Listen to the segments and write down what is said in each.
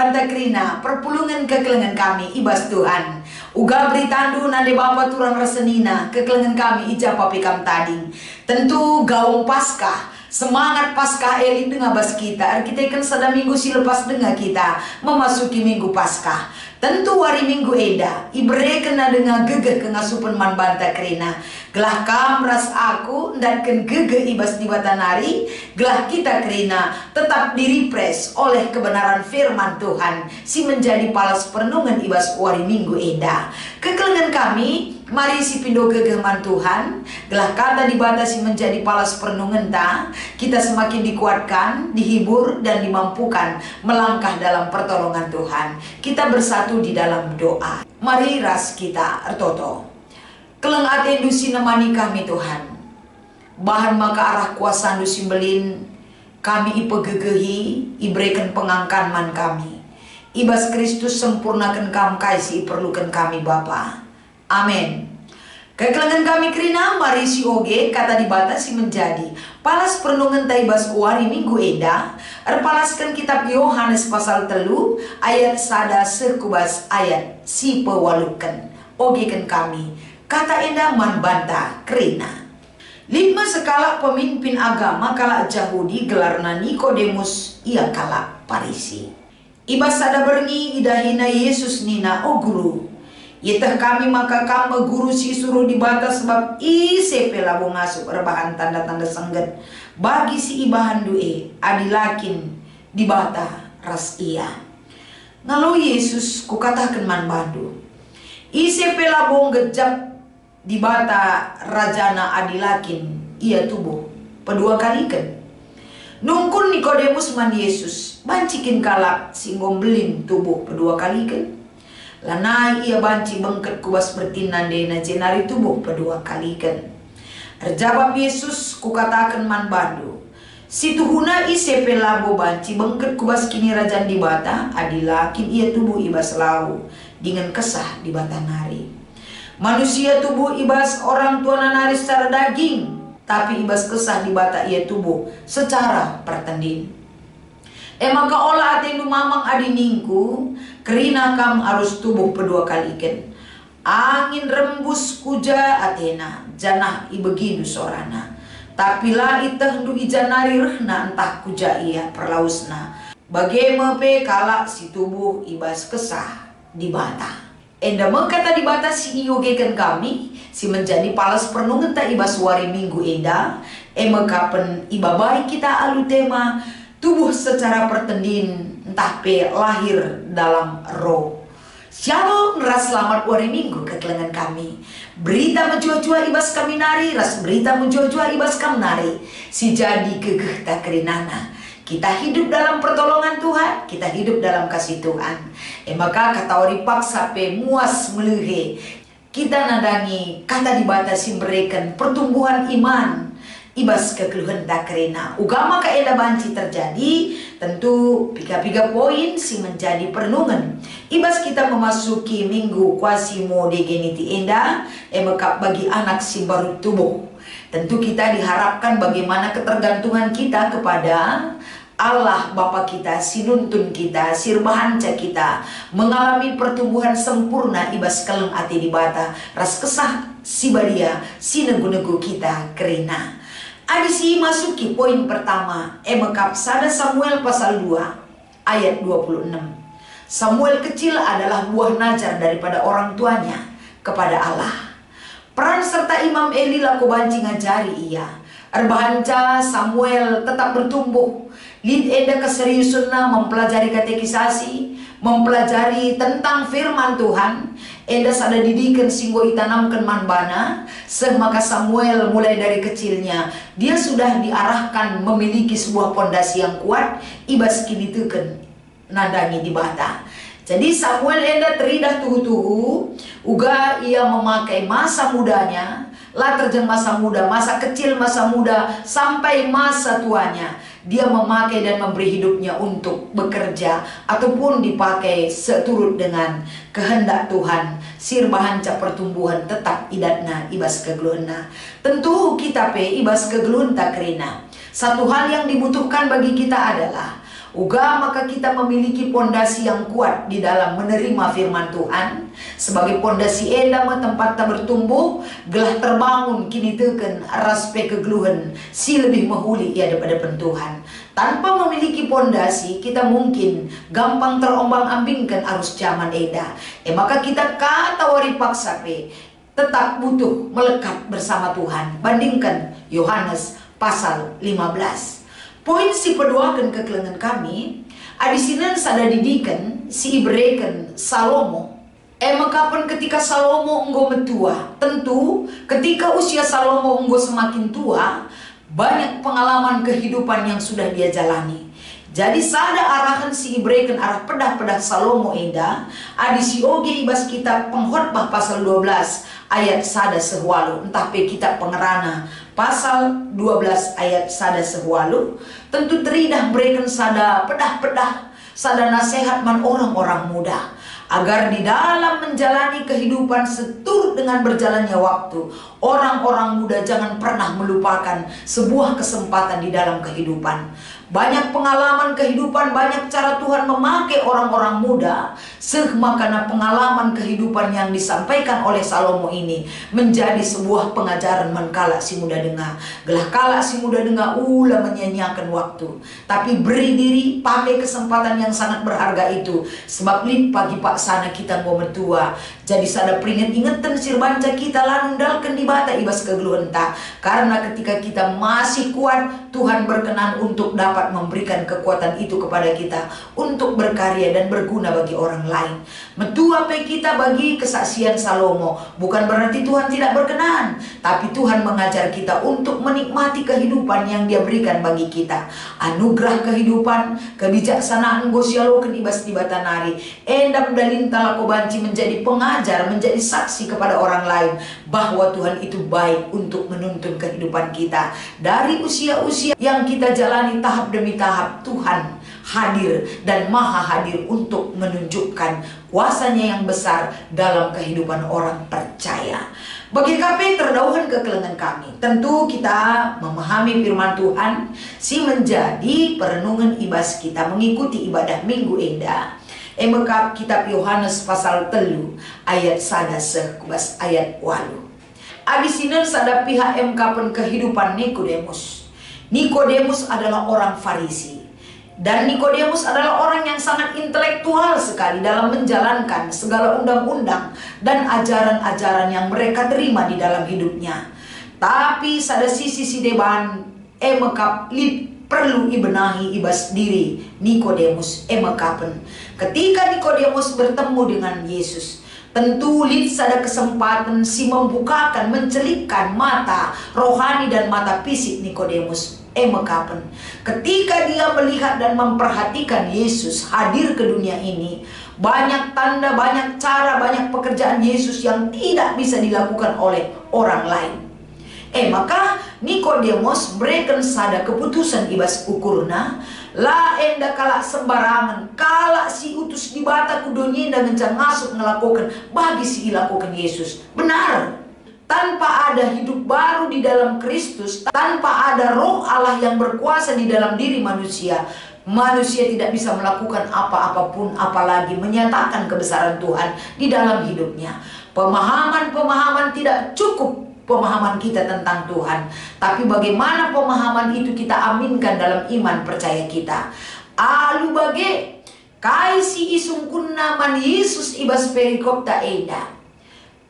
banta krina perpulungan kekelengan kami ibas Tuhan. Uga beritandu nande Bapa turang resenina kekelengan kami ija papikam tading. Tentu gaung Paskah, semangat Paskah eling dengar bas kita. Kita kan sada minggu si lepas dengar kita memasuki minggu Paskah. Tentu hari minggu eda ibre kena dengar gegeh kengasupan man banta krina. Gelah kam ras aku dan ken gegeh ibas di batanari. Gelah kita krina tetap direpres oleh kebenaran firman Tuhan si menjadi palas perenungan ibas hari minggu eda. Kekelengan kami mari si pindo gegeman Tuhan. Gelah kata dibatasi menjadi palas perenungan ta, kita semakin dikuatkan, dihibur dan dimampukan melangkah dalam pertolongan Tuhan. Kita bersatu di dalam doa. Mari ras kita ertoto. Keleng ate dusi nemani kami Tuhan. Bahan maka arah kuasa dusi belin kami ipegegehi, ibrekan pengangkan man kami. Ibas Kristus sempurnakan kam kaisi perlukan kami Bapa. Amin. Kekelengan kami krina mari si oge kata dibatasi menjadi palas perenungan taibas wari minggu eda. Erpalaskan kitab Yohanes pasal 3 ayat sada sekubas ayat si pewalukan. Oge kan kami kata enda man banta krina. 5 sekala pemimpin agama kala Yahudi gelarna Nikodemus ia kala Parisi. Ibas sada berengi idahina Yesus nina o guru. Yetah kami maka kamu guru si suruh dibatas sebab ise pelabo ngasup rebahan tanda-tanda sengget bagi si ibahan due adilakin dibata ras iya. Ngalu Yesus kukatakan man bandu ise pelabo ngejap dibata rajana adilakin ia tubuh pedua kali kan. Nungkun Nikodemus man Yesus bancikin kalak si ngombelin tubuh pedua kali kan. Lanai ia banci bengket kubas bertinan dena jenari tubuh pedua kali kan. Terjawab Yesus kukatakan man bandu. Situhuna ise pelabo banci bengket kubas kini rajan di bata adilakin ia tubuh ibas lau dengan kesah di bata nari. Manusia tubuh ibas orang tua nari secara daging, tapi ibas kesah di bata ia tubuh secara pertendin. Maka olah atendu mamang adiningku kerina kam harus tubuh pedua kali ikan. Angin rembus kuja atena janah ibegidu sorana. Tapi la itah du ijanari rehna entah kuja ia perlausna. Bagaimana pe kala si tubuh ibas kesah di bata. Enda mengkata di bata si iyogekan kami si menjadi palas perenungan ta ibas wari minggu enda. Kapan ibabai kita alu tema tubuh secara pertendin entah pe lahir dalam roh. Shalom ras selamat wari minggu kekelengan kami. Berita menjua-jua ibas kami nari, ras berita menjua-jua ibas kami nari. Si jadi gegeh tak kerinana. Kita hidup dalam pertolongan Tuhan, kita hidup dalam kasih Tuhan. Maka kata ori paksa pe muas melehe. Kita nadangi kata dibatasi berikan pertumbuhan iman. Ibas kekeluhan tak kerena ugama kaedah banci terjadi. Tentu piga-piga poin si menjadi perenungan. Ibas kita memasuki minggu kuasi mode geniti enda emekap bagi anak si baru tubuh. Tentu kita diharapkan bagaimana ketergantungan kita kepada Allah Bapa kita, si nuntun kita, si rebahanca kita mengalami pertumbuhan sempurna ibas keleng ati di bata ras kesah si badia si negu-negu kita kerina. Adisi masuki poin pertama emekap sada Samuel pasal 2 ayat 26. Samuel kecil adalah buah najar daripada orang tuanya kepada Allah. Peran serta Imam Eli laku banci ngajari ia. Erbahanca Samuel tetap bertumbuh. Lid eda keseriusanna mempelajari katekisasi, mempelajari tentang firman Tuhan. Eda sada didikan singgo itanamkan manbana. Maka Samuel mulai dari kecilnya dia sudah diarahkan memiliki sebuah pondasi yang kuat. Ibas kini teken nadangi di bata. Jadi Samuel enda teridah tuhu-tuhu. Uga ia memakai masa mudanya, lah terjang masa muda, masa kecil, masa muda, sampai masa tuanya. Dia memakai dan memberi hidupnya untuk bekerja ataupun dipakai seturut dengan kehendak Tuhan. Sirbahanca pertumbuhan tetap idatna ibas kegeluhna. Tentu kita pe ibas kegeluhun tak kerina. Satu hal yang dibutuhkan bagi kita adalah Uga maka kita memiliki pondasi yang kuat di dalam menerima firman Tuhan. Sebagai pondasi enda tempat tak bertumbuh, gelah terbangun kini teken raspe kegeluhan si lebih mahuli ia daripada Tuhan. Tanpa memiliki pondasi, kita mungkin gampang terombang-ambingkan arus zaman eda. Maka kita kata wari paksa tetap butuh melekat bersama Tuhan. Bandingkan Yohanes pasal 15. Poin si peduakan kekelengan kami, adisinan sada didikan si ibreken Salomo. Makapan ketika Salomo enggo metua, tentu ketika usia Salomo enggo semakin tua, banyak pengalaman kehidupan yang sudah dia jalani. Jadi sada arahan si ibreken arah pedah-pedah Salomo enda, adisi oge ibas kitab Pengkhotbah pasal 12 ayat sada sehualu, entah pe kitab Pengerana pasal 12 ayat sada sehualu. Tentu teridah berikan sada pedah-pedah, sada nasihat man orang-orang muda, agar di dalam menjalani kehidupan seturut dengan berjalannya waktu, orang-orang muda jangan pernah melupakan sebuah kesempatan di dalam kehidupan. Banyak pengalaman kehidupan, banyak cara Tuhan memakai orang-orang muda. Makanya pengalaman kehidupan yang disampaikan oleh Salomo ini menjadi sebuah pengajaran menkala si muda dengar. Gelah kala si muda dengar ulah menyanyiakan waktu, tapi beri diri pakai kesempatan yang sangat berharga itu. Sebab lip pagi pak sana kita mau mentua. Jadi sada peringat-ingatan sir banca kita lanundalkan di bata ibas kegeluhan ta. Karena ketika kita masih kuat, Tuhan berkenan untuk dapat memberikan kekuatan itu kepada kita untuk berkarya dan berguna bagi orang lain. Mentua pe kita bagi kesaksian Salomo, bukan berarti Tuhan tidak berkenan, tapi Tuhan mengajar kita untuk menikmati kehidupan yang Dia berikan bagi kita. Anugerah kehidupan, kebijaksanaan gosialoken ibas di batanari, endam dalin talako banci menjadi pengajar, menjadi saksi kepada orang lain bahwa Tuhan itu baik untuk menuntun kehidupan kita. Dari usia-usia yang kita jalani tahap demi tahap, Tuhan hadir dan maha hadir untuk menunjukkan kuasanya yang besar dalam kehidupan orang percaya. Bagi kami terdauhan kekelengan kami, tentu kita memahami firman Tuhan si menjadi perenungan ibas kita mengikuti ibadah Minggu Enda. Emekap kitab Yohanes pasal 3 ayat sada sekubas ayat 8. Adisinan sada pihak emkapan kehidupan Nikodemus. Nikodemus adalah orang Farisi, dan Nikodemus adalah orang yang sangat intelektual sekali dalam menjalankan segala undang-undang dan ajaran-ajaran yang mereka terima di dalam hidupnya. Tapi sada sisi si deban emekap perlu ibenahi ibas diri Nikodemus emekapen. Ketika Nikodemus bertemu dengan Yesus, tentu sada kesempatan si membukakan, mencelikkan mata rohani dan mata fisik Nikodemus emekapen. Ketika dia melihat dan memperhatikan Yesus hadir ke dunia ini, banyak tanda, banyak cara, banyak pekerjaan Yesus yang tidak bisa dilakukan oleh orang lain. Maka Nikodemus berikan sada keputusan ibas ukurna, la enda kalak sembarangan, kalak si utus di bata kudonya dan ngencang ngasuk ngelakukan bagi si ilakukan Yesus. Benar, tanpa ada hidup baru di dalam Kristus, tanpa ada roh Allah yang berkuasa di dalam diri manusia, manusia tidak bisa melakukan apa-apapun, apalagi menyatakan kebesaran Tuhan di dalam hidupnya. Pemahaman-pemahaman tidak cukup, pemahaman kita tentang Tuhan, tapi bagaimana pemahaman itu kita aminkan dalam iman percaya kita. Alu bage kaisi isungkunna man Yesus ibas perikop ta eda.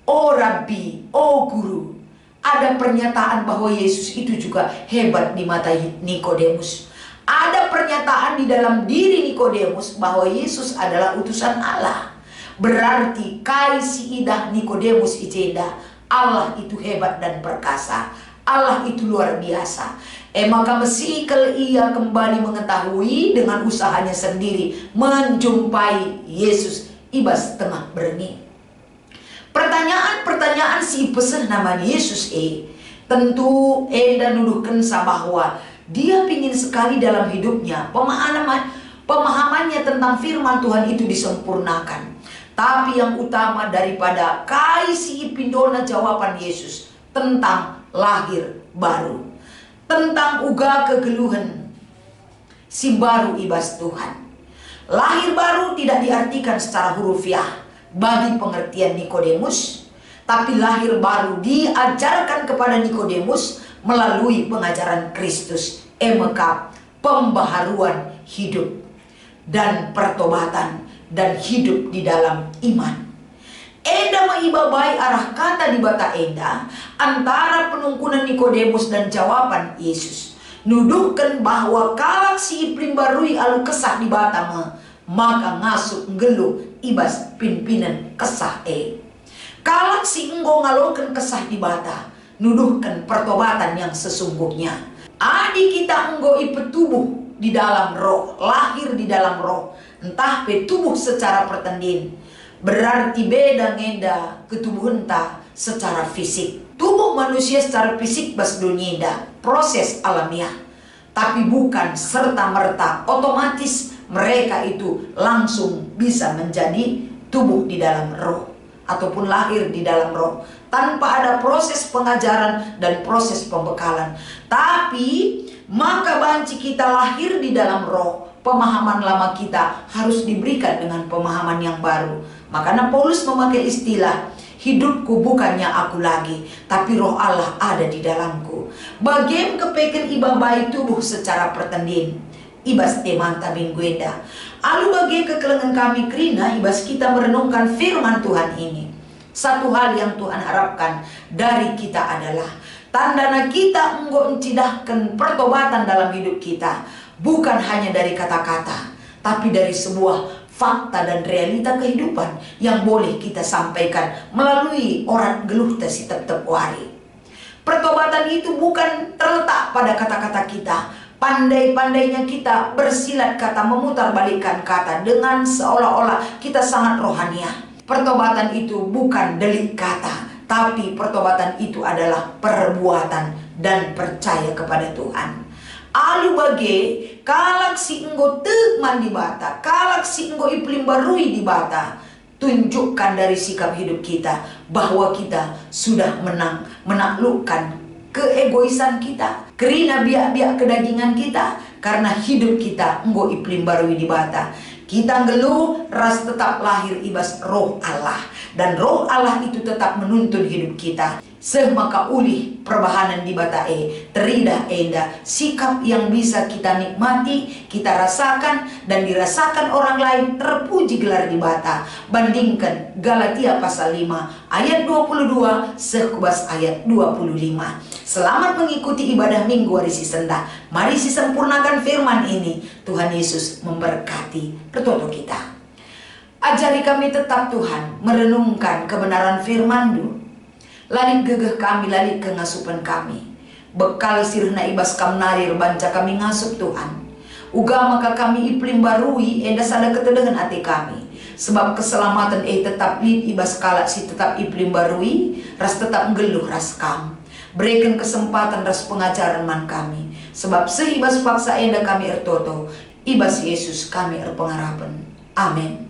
Oh Rabbi, oh Guru, ada pernyataan bahwa Yesus itu juga hebat di mata Nikodemus. Ada pernyataan di dalam diri Nikodemus bahwa Yesus adalah utusan Allah. Berarti kaisi idah Nikodemus icenda, Allah itu hebat dan perkasa, Allah itu luar biasa. Maka mesti ia kembali mengetahui dengan usahanya sendiri menjumpai Yesus ibas tengah berengi. Pertanyaan si pesan nama Yesus tentu enda nuduhkan bahwa dia pingin sekali dalam hidupnya pemahamannya tentang firman Tuhan itu disempurnakan. Tapi yang utama daripada kaisi pindona jawaban Yesus tentang lahir baru, tentang uga kegeluhan si baru ibas Tuhan. Lahir baru tidak diartikan secara hurufiah bagi pengertian Nikodemus, tapi lahir baru diajarkan kepada Nikodemus melalui pengajaran Kristus, emekap, pembaharuan hidup dan pertobatan dan hidup di dalam iman. Enda mengibabai arah kata di bata enda antara penungkunan Nikodemus dan jawaban Yesus. Nuduhkan bahwa kalak si iplim barui alu kesah di bata maka ngasuk ngelu ibas pimpinan kesah kalak si enggo ngalokan kesah di bata nuduhkan pertobatan yang sesungguhnya. Adi kita enggo ipe tubuh di dalam roh, lahir di dalam roh, entah pe tubuh secara pertandin, berarti beda ngenda ketubuhan ta secara fisik. Tubuh manusia secara fisik bas dunia proses alamiah, tapi bukan serta-merta otomatis mereka itu langsung bisa menjadi tubuh di dalam roh ataupun lahir di dalam roh tanpa ada proses pengajaran dan proses pembekalan. Tapi maka banci kita lahir di dalam roh, pemahaman lama kita harus diberikan dengan pemahaman yang baru. Makanya Paulus memakai istilah, hidupku bukannya aku lagi, tapi roh Allah ada di dalamku. Bagian kepeken ibabai tubuh secara pertandin, ibas temanta mingguenda. Alu bagi kekelengan kami krina, ibas kita merenungkan firman Tuhan ini. Satu hal yang Tuhan harapkan dari kita adalah tandana kita enggo encidahkan pertobatan dalam hidup kita, bukan hanya dari kata-kata, tapi dari sebuah fakta dan realita kehidupan yang boleh kita sampaikan melalui orang geluh tesi tetep wari. Pertobatan itu bukan terletak pada kata-kata kita. Pandai-pandainya kita bersilat kata, memutarbalikkan kata dengan seolah-olah kita sangat rohaniah. Pertobatan itu bukan delik kata, tapi pertobatan itu adalah perbuatan dan percaya kepada Tuhan. Alu bage kalak si enggo tegman di bata, kalak si enggo iplim barui di bata, tunjukkan dari sikap hidup kita bahwa kita sudah menaklukkan keegoisan kita, kerina biak-biak kedagingan kita, karena hidup kita enggo iplim barui di bata. Kita ngeluh ras tetap lahir ibas roh Allah, dan roh Allah itu tetap menuntun hidup kita. Semaka ulih perbahanan di bata teridah enda sikap yang bisa kita nikmati, kita rasakan dan dirasakan orang lain terpuji gelar di bata. Bandingkan Galatia pasal 5 ayat 22 sekubas ayat 25. Selamat mengikuti ibadah minggu hari si senda. Mari si sempurnakan firman ini. Tuhan Yesus memberkati pertoto kita. Ajari kami tetap Tuhan merenungkan kebenaran firman-Mu. Lalik gegeh kami, lalik kengasupan kami. Bekal sirna ibas kam narir banca kami ngasup Tuhan. Uga maka kami iplim barui enda sada ketedengan hati kami. Sebab keselamatan tetap lid ibas kalak si tetap iplim barui, ras tetap ngeluh ras kam. Berikan kesempatan ras pengajaran man kami. Sebab seibas paksa enda kami ertoto, ibas Yesus kami erpengarapan. Amin.